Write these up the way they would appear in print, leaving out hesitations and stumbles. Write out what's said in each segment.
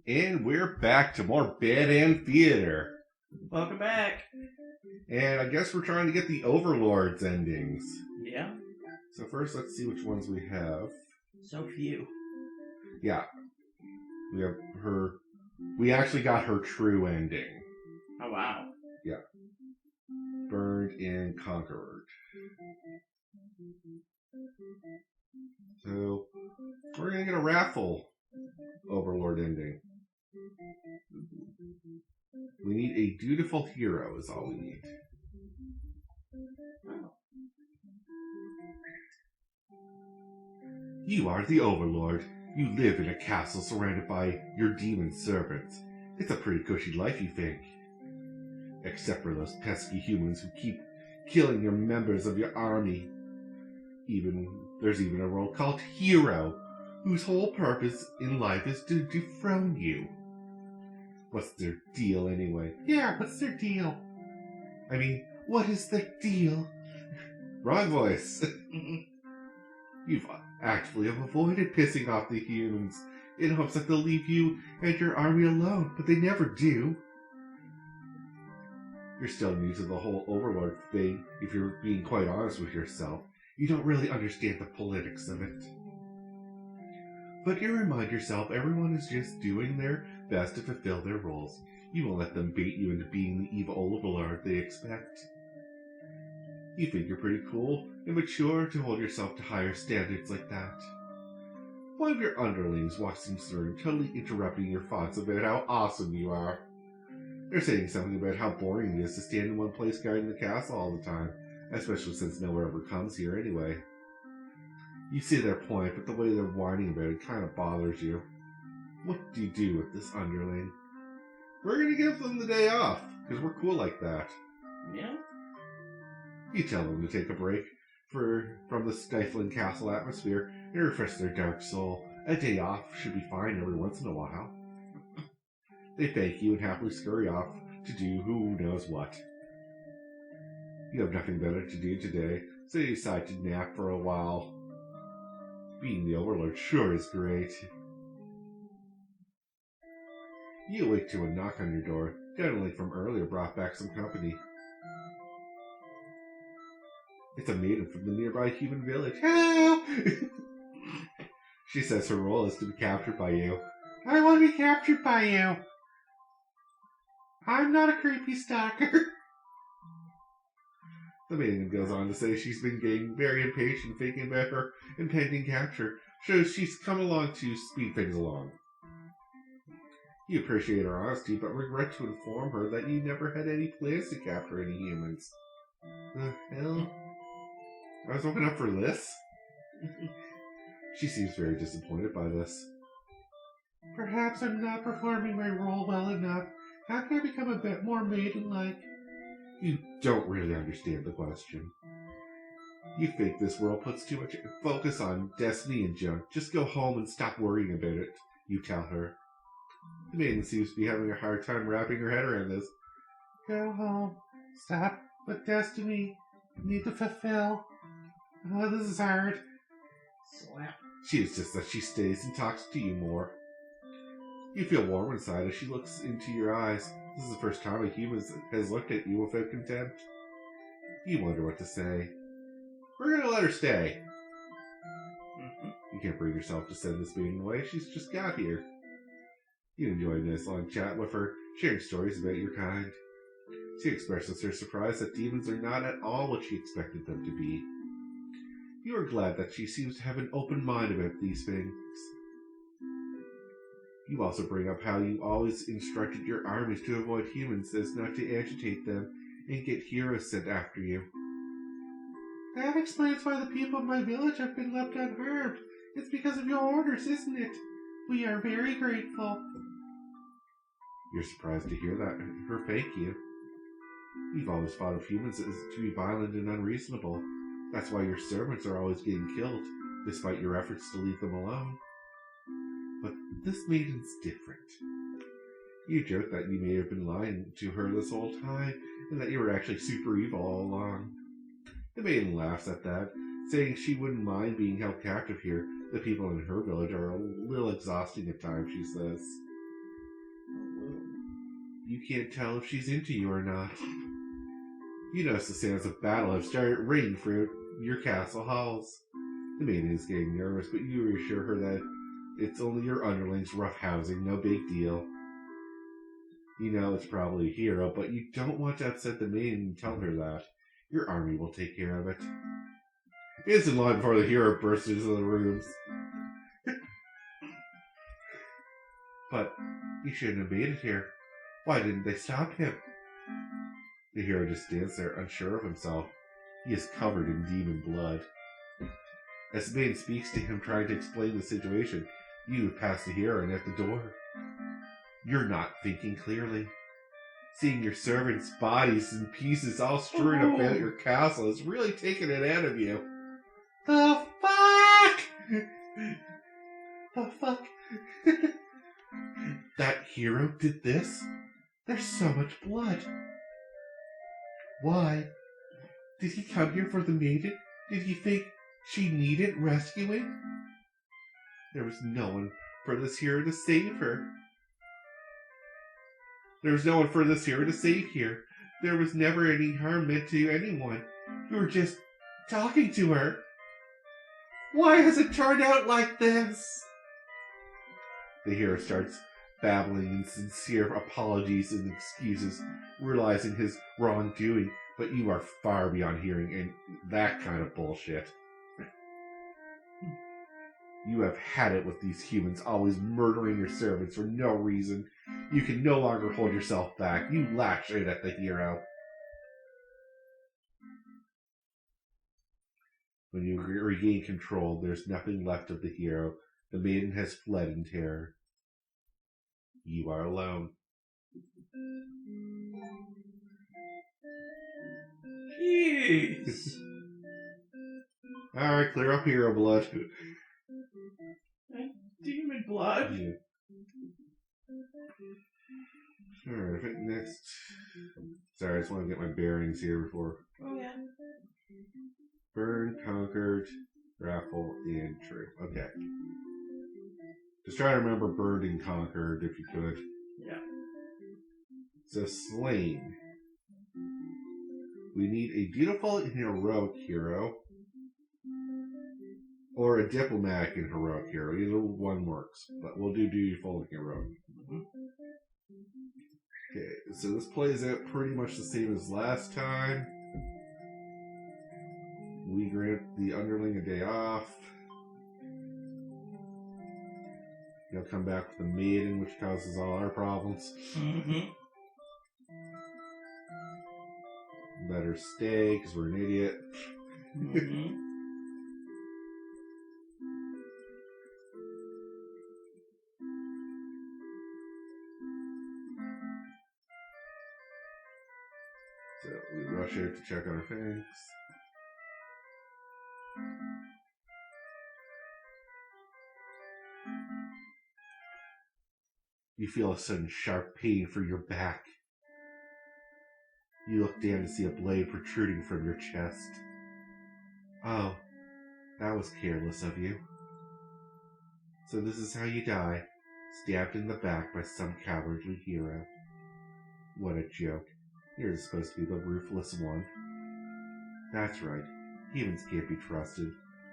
And we're back to more Bed and Theater. Welcome back. And I guess we're trying to get the Overlord's endings. Yeah. So first, let's see which ones we have. So few. Yeah. We have her... We actually got her true ending. Oh, wow. Yeah. Burned and conquered. So, we're going to get a Wrathful Overlord ending. We need a dutiful hero is all we need. You are the Overlord. You live in a castle surrounded by your demon servants. It's a pretty cushy life, you think. Except for those pesky humans who keep killing your members of your army. There's even a role called Hero, whose whole purpose in life is to dethrone you. What's their deal anyway? Yeah, what's their deal? I mean, what is their deal? Wrong voice. You've actually avoided pissing off the humans in hopes that they'll leave you and your army alone, but they never do. You're still new to the whole Overlord thing, if you're being quite honest with yourself. You don't really understand the politics of it. But you remind yourself everyone is just doing their best to fulfill their roles. You won't let them bait you into being the evil Overlord they expect. You think you're pretty cool and mature to hold yourself to higher standards like that. One of your underlings walks in through, totally interrupting your thoughts about how awesome you are. They're saying something about how boring it is to stand in one place guarding the castle all the time, especially since no one ever comes here anyway. You see their point, but the way they're whining about it kind of bothers you. What do you do with this underling? We're going to give them the day off, because we're cool like that. Yeah? You tell them to take a break from the stifling castle atmosphere and refresh their dark soul. A day off should be fine every once in a while. They thank you and happily scurry off to do who knows what. You have nothing better to do today, so you decide to nap for a while. Being the Overlord sure is great. You awake to a knock on your door. Definitely from earlier brought back some company. It's a maiden from the nearby human village. Help! She says her role is to be captured by you. I want to be captured by you. I'm not a creepy stalker. The maiden goes on to say she's been getting very impatient thinking about her impending capture, so she's come along to speed things along. You appreciate her honesty, but regret to inform her that you never had any plans to capture any humans. The hell? I was looking up for this. She seems very disappointed by this. Perhaps I'm not performing my role well enough. How can I become a bit more maiden-like? You don't really understand the question. You think this world puts too much focus on destiny and junk. Just go home and stop worrying about it, you tell her. The maiden seems to be having a hard time wrapping her head around this. Go home. Stop with destiny. Need to fulfill. Oh, this is hard. Slap. She insists that she stays and talks to you more. You feel warm inside as she looks into your eyes. This is the first time a human has looked at you without contempt. You wonder what to say. We're gonna let her stay. You can't bring yourself to send this maiden away. She's just got here. You enjoy a nice long chat with her, sharing stories about your kind. She expresses her surprise that demons are not at all what she expected them to be. You are glad that she seems to have an open mind about these things. You also bring up how you always instructed your armies to avoid humans as not to agitate them and get heroes sent after you. That explains why the people of my village have been left unharmed. It's because of your orders, isn't it? We are very grateful. You're surprised to hear that her thank you. You've always thought of humans as to be violent and unreasonable. That's why your servants are always getting killed, despite your efforts to leave them alone. But this maiden's different. You joke that you may have been lying to her this whole time, and that you were actually super evil all along. The maiden laughs at that, saying she wouldn't mind being held captive here. The people in her village are a little exhausting at times, she says. You can't tell if she's into you or not. You notice the sounds of battle have started ringing through your castle halls. The maiden is getting nervous, but you reassure her that it's only your underlings roughhousing, no big deal. You know it's probably a hero, but you don't want to upset the maiden and tell her that. Your army will take care of it. It's in line before the hero bursts into the rooms. But he shouldn't have made it here. Why didn't they stop him? The hero just stands there, unsure of himself. He is covered in demon blood. As the maiden speaks to him, trying to explain the situation, you pass the hero and at the door. You're not thinking clearly. Seeing your servants' bodies in pieces all strewn about your castle is really taking it out of you. The fuck? The fuck? That hero did this? There's so much blood. Why? Did he come here for the maiden? Did he think she needed rescuing? There was no one for this hero to save her. There was no one for this hero to save here. There was never any harm meant to anyone. You were just talking to her. Why has it turned out like this? The hero starts babbling in sincere apologies and excuses, realizing his wrongdoing, but you are far beyond hearing and that kind of bullshit. You have had it with these humans always murdering your servants for no reason. You can no longer hold yourself back. You lash out at the hero. When you regain control, there's nothing left of the hero. The maiden has fled in terror. You are alone. Jeez. Alright, clear up hero blood. Demon blood? Yeah. Alright, I think next... Sorry, I just want to get my bearings here before... Oh, yeah. Burn, conquered, raffle, and true. Okay. Just try to remember burned and conquered if you could. Yeah. So, slain. We need a beautiful and heroic hero. Or a diplomatic and heroic hero. Either one works. But we'll do beautiful and heroic. Okay, so this plays out pretty much the same as last time. We grant the underling a day off. He'll come back with the maiden, which causes all our problems. Mm-hmm. Let her stay, because we're an idiot. Mm-hmm. So we rush out to check on our things. You feel a sudden sharp pain through your back. You look down to see a blade protruding from your chest. Oh, that was careless of you. So this is how you die, stabbed in the back by some cowardly hero. What a joke. You're supposed to be the ruthless one. That's right. Humans can't be trusted.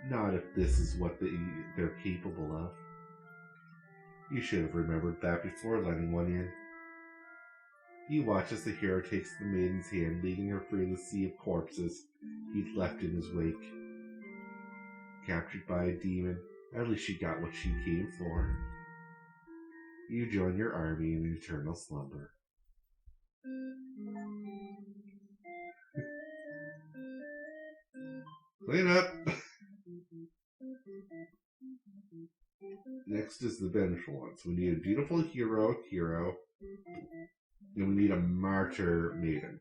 Not if this is what they're capable of. You should have remembered that before letting one in. You watch as the hero takes the maiden's hand, leading her through the sea of corpses he'd left in his wake. Captured by a demon, at least she got what she came for. You join your army in eternal slumber. Clean up! Next is the vengeful one. So we need a beautiful heroic hero. And we need a martyr maiden.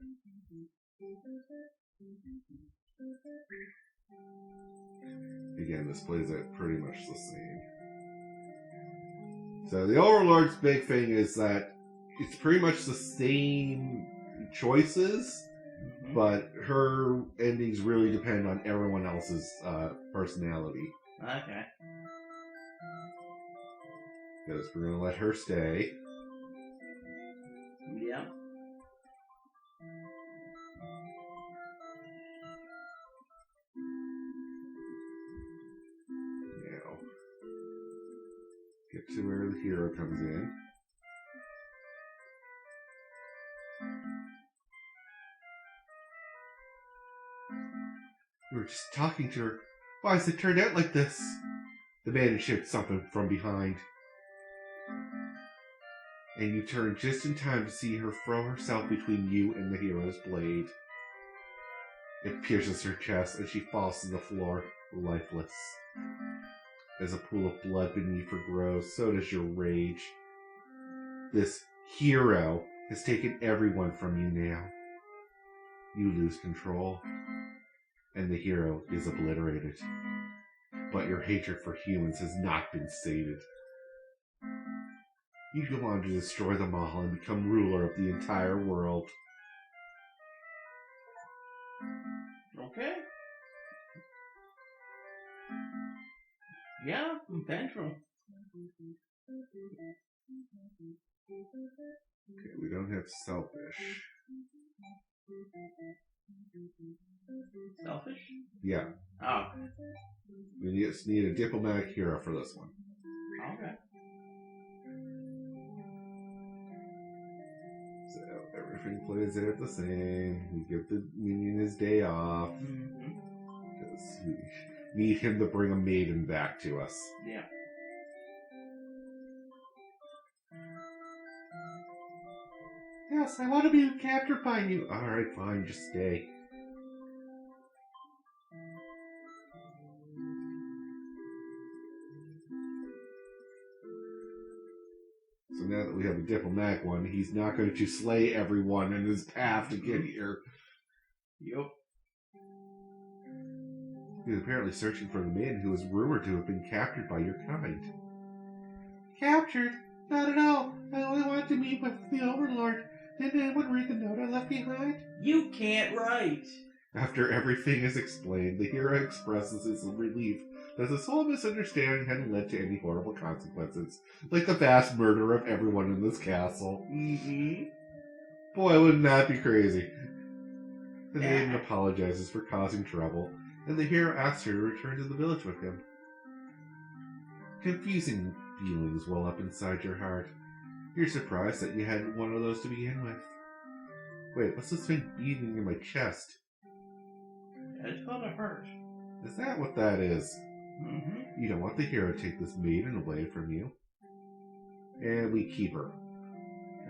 Again, this plays out pretty much the same. So the Overlord's big thing is that it's pretty much the same choices, but her endings really depend on everyone else's personality. Okay. Because we're going to let her stay. Yeah. before the hero comes in. We were just talking to her. Why has it turned out like this? The man shouts something from behind. And you turn just in time to see her throw herself between you and the hero's blade. It pierces her chest and she falls to the floor, lifeless. As a pool of blood beneath her grows, so does your rage. This hero has taken everyone from you now. You lose control, and the hero is obliterated. But your hatred for humans has not been sated. You go on to destroy them all and become ruler of the entire world. Okay. Yeah, vengeful. Okay, we don't have selfish. Selfish? Yeah. Oh. We just need a diplomatic hero for this one. Okay. So everything plays out the same. We give the minion his day off. Because we need him to bring a maiden back to us. Yeah. Yes, I want to be captured by you. Alright, fine, just stay. So now that we have a diplomatic one, he's not going to slay everyone in his path to get here. Yep. He's apparently searching for the maiden who is rumored to have been captured by your kind. Captured? Not at all. I only want to meet with the Overlord. Did anyone read the note I left behind? You can't write. After everything is explained, the hero expresses his relief that this whole misunderstanding hadn't led to any horrible consequences, like the vast murder of everyone in this castle. Mm-hmm. Boy, wouldn't that be crazy? The maiden apologizes for causing trouble, and the hero asks her to return to the village with him. Confusing feelings well up inside your heart. You're surprised that you had one of those to begin with. Wait, what's this thing beating in my chest? It's gonna hurt. Is that what that is? Mm-hmm. You don't want the hero to take this maiden away from you. And we keep her.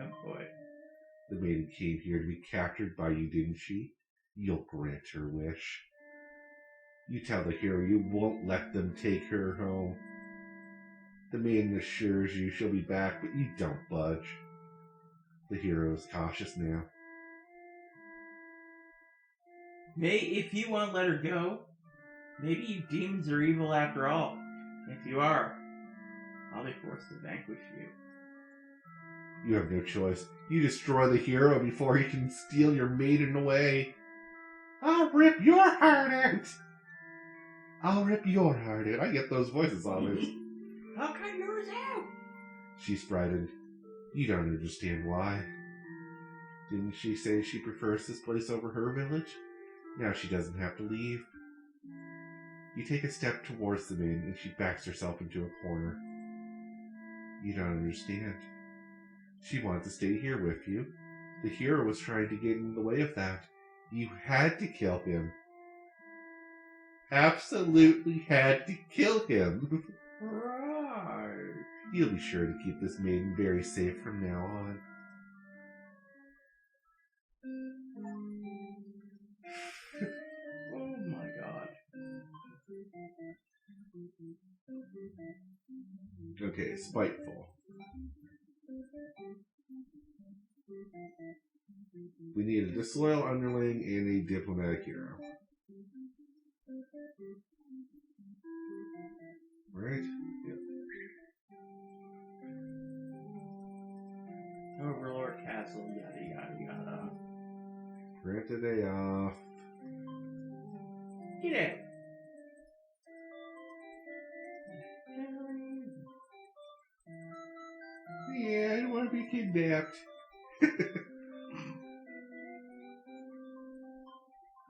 Oh boy. The maiden came here to be captured by you, didn't she? You'll grant her wish. You tell the hero you won't let them take her home. The maiden assures you she'll be back, but you don't budge. The hero is cautious now. If you won't let her go, maybe you demons are evil after all. If you are, I'll be forced to vanquish you. You have no choice. You destroy the hero before he can steal your maiden away. I'll rip your heart out! I'll rip your heart out. I get those voices always. How can yours out? She's frightened. You don't understand why. Didn't she say she prefers this place over her village? Now she doesn't have to leave. You take a step towards the maiden and she backs herself into a corner. You don't understand. She wanted to stay here with you. The hero was trying to get in the way of that. You had to kill him. Absolutely had to kill him. Right. You'll be sure to keep this maiden very safe from now on. Oh my god. Okay, spiteful. We need a disloyal underling and a diplomatic hero. Right? Yep. Overlord Castle, yada yada yada. Grant a day off. Get out. Yeah, I don't want to be kidnapped.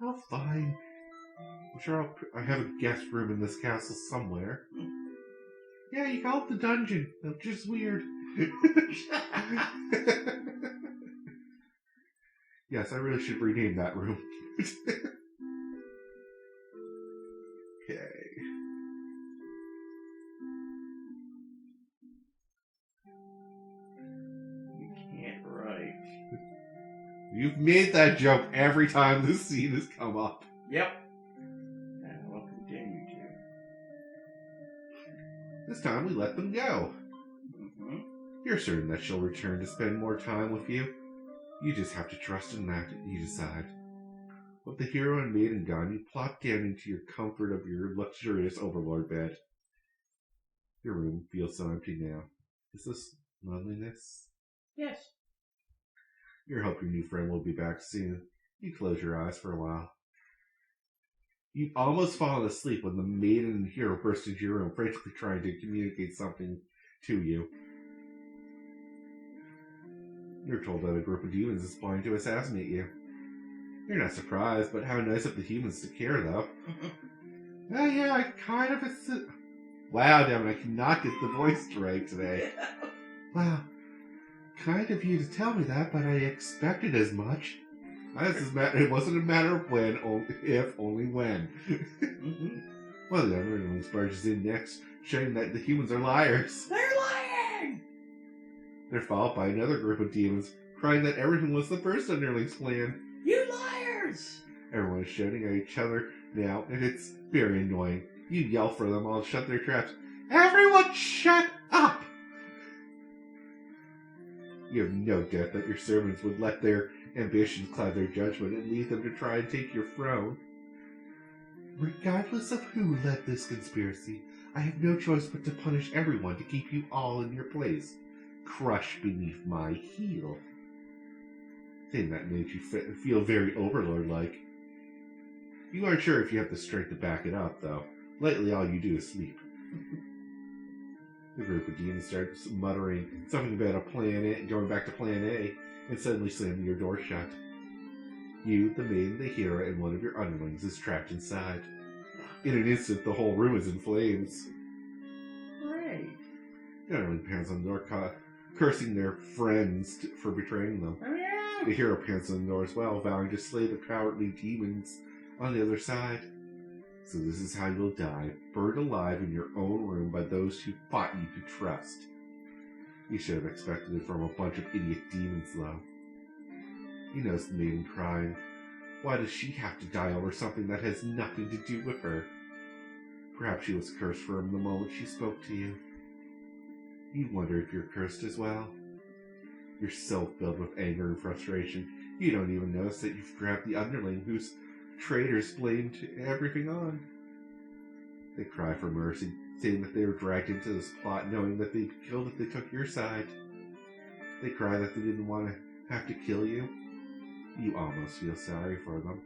Oh, fine. I'm sure I have a guest room in this castle somewhere. Yeah, you call it the dungeon. That's just weird. Yes, I really should rename that room. Okay. You can't write. You've made that joke every time this scene has come up. Yep. And we'll continue to. This time we let them go. Mm-hmm. You're certain that she'll return to spend more time with you. You just have to trust in that, you decide. With the hero and maiden gone, you plop down into your comfort of your luxurious Overlord bed. Your room feels so empty now. Is this loneliness? Yes. You hope your new friend will be back soon. You close your eyes for a while. You've almost fallen asleep when the maiden and hero burst into your room, frantically trying to communicate something to you. You're told that a group of demons is planning to assassinate you. You're not surprised, but how nice of the humans to care, though. Oh yeah, I kind of... Wow, damn it, I cannot get the voice right today. Wow, kind of you to tell me that, but I expected as much. It wasn't a matter of when, if, only when. Well, the underlings barges in next, shouting that the humans are liars. They're lying! They're followed by another group of demons, crying that everything was the first underling's plan. You liars! Everyone is shouting at each other now, and it's very annoying. You yell for them all to shut their traps. Everyone shut up! You have no doubt that your servants would let their ambitions cloud their judgment and lead them to try and take your throne. Regardless of who led this conspiracy, I have no choice but to punish everyone to keep you all in your place, crushed beneath my heel. Saying that made you feel very Overlord-like. You aren't sure if you have the strength to back it up, though. Lately, all you do is sleep. The group of demons starts muttering something about a plan A, going back to plan A, and suddenly slamming your door shut. You, the maiden, the hero, and one of your underlings is trapped inside. In an instant, the whole room is in flames. Great. The underling pounds on the door, cursing their friends for betraying them. Oh, yeah. The hero pounds on the door as well, vowing to slay the cowardly demons on the other side. So this is how you'll die, burned alive in your own room by those who fought you to trust. You should have expected it from a bunch of idiot demons, though. You notice the maiden crying. Why does she have to die over something that has nothing to do with her? Perhaps she was cursed from the moment she spoke to you. You wonder if you're cursed as well. You're so filled with anger and frustration, you don't even notice that you've grabbed the underling whose traitors blamed everything on. They cry for mercy, saying that they were dragged into this plot knowing that they'd be killed if they took your side. They cry that they didn't want to have to kill you. You almost feel sorry for them.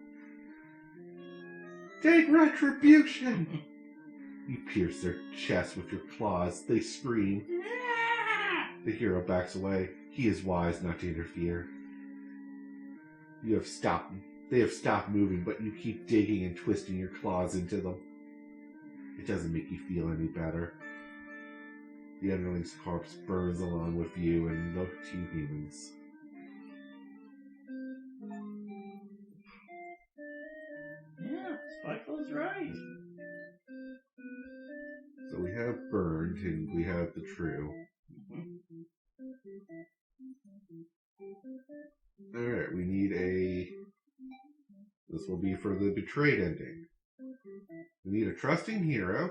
Take retribution! You pierce their chest with your claws. They scream. The hero backs away. He is wise not to interfere. They have stopped moving, but you keep digging and twisting your claws into them. It doesn't make you feel any better. The underling's corpse burns along with you and the two humans. Yeah, Spiteful's right. So we have burned and we have the true. Alright, we need a... This will be for the betrayed ending. We need a trusting hero,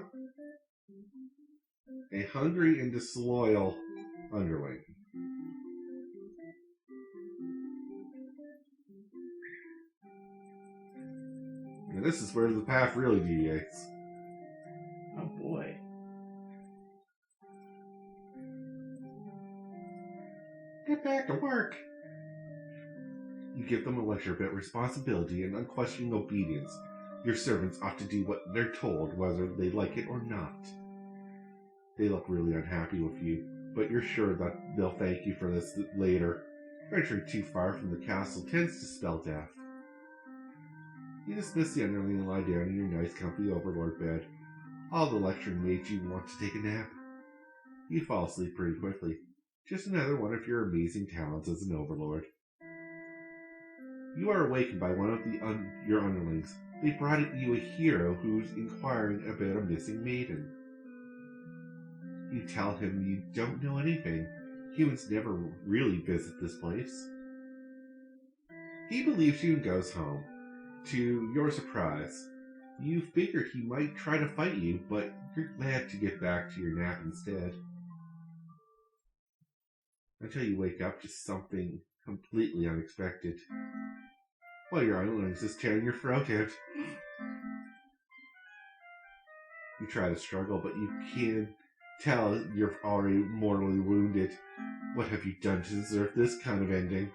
a hungry and disloyal underling. And this is where the path really deviates. Oh boy. Get back to work. You give them a lecture about responsibility and unquestioning obedience. Your servants ought to do what they're told, whether they like it or not. They look really unhappy with you, but you're sure that they'll thank you for this later. Venturing too far from the castle tends to spell death. You dismiss the underling and lie down in your nice, comfy Overlord bed. All the lecturing made you want to take a nap. You fall asleep pretty quickly. Just another one of your amazing talents as an overlord. You are awakened by one of your underlings. They brought you a hero who's inquiring about a missing maiden. You tell him you don't know anything. Humans never really visit this place. He believes you and goes home. To your surprise, you figured he might try to fight you, but you're glad to get back to your nap instead. Until you wake up to something completely unexpected. While your underlings is tearing your throat out. You try to struggle, but you can tell you're already mortally wounded. What have you done to deserve this kind of ending?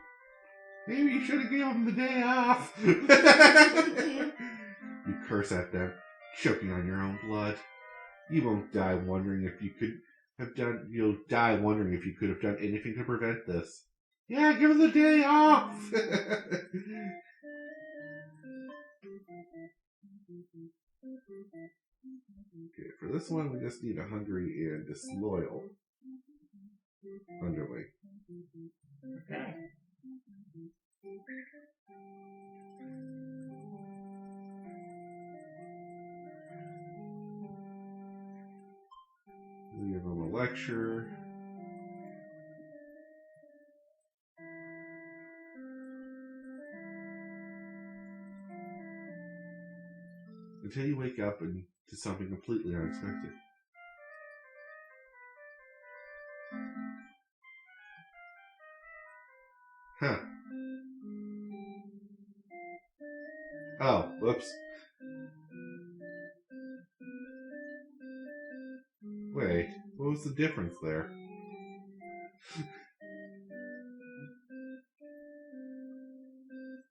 Maybe you should have given him the day off. You curse at them, choking on your own blood. You won't die wondering if you could have done. You'll die wondering if you could have done anything to prevent this. Yeah, give him the day off. Okay, for this one, we just need a hungry and disloyal underling. Okay. We give him a lecture. Until you wake up and to something completely unexpected. Huh. Oh, whoops. Wait, what was the difference there?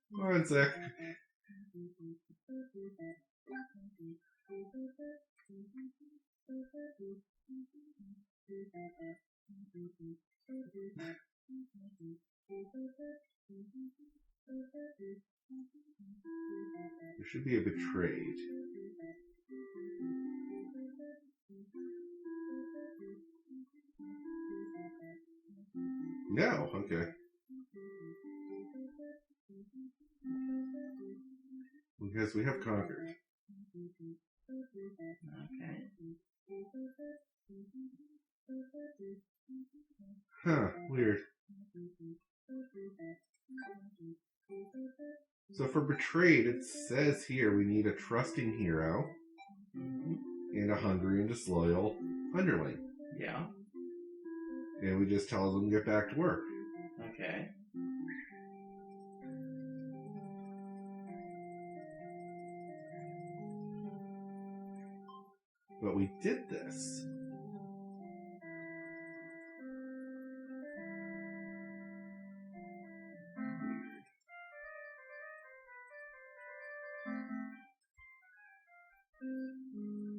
One sec. There should be a betrayed. No, okay. Because we have conquered. Okay. Huh, weird. So for betrayed, it says here we need a trusting hero and a hungry and disloyal underling. Yeah. And we just tell them to get back to work. Okay. But we did this.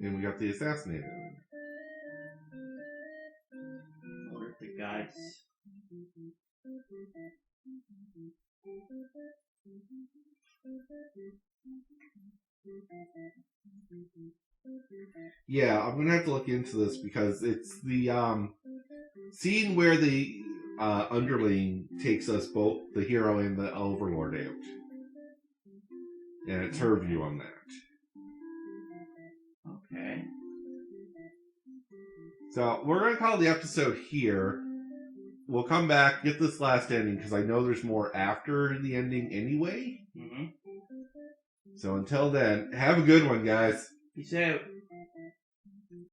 And we got the assassinated. What are the guys? Yeah, I'm gonna have to look into this because it's the scene where the underling takes us both, the hero and the overlord, out. And it's her view on that. Okay. So we're gonna call the episode here. We'll come back, get this last ending, because I know there's more after the ending anyway. Mm-hmm. So until then, have a good one, guys. Peace out.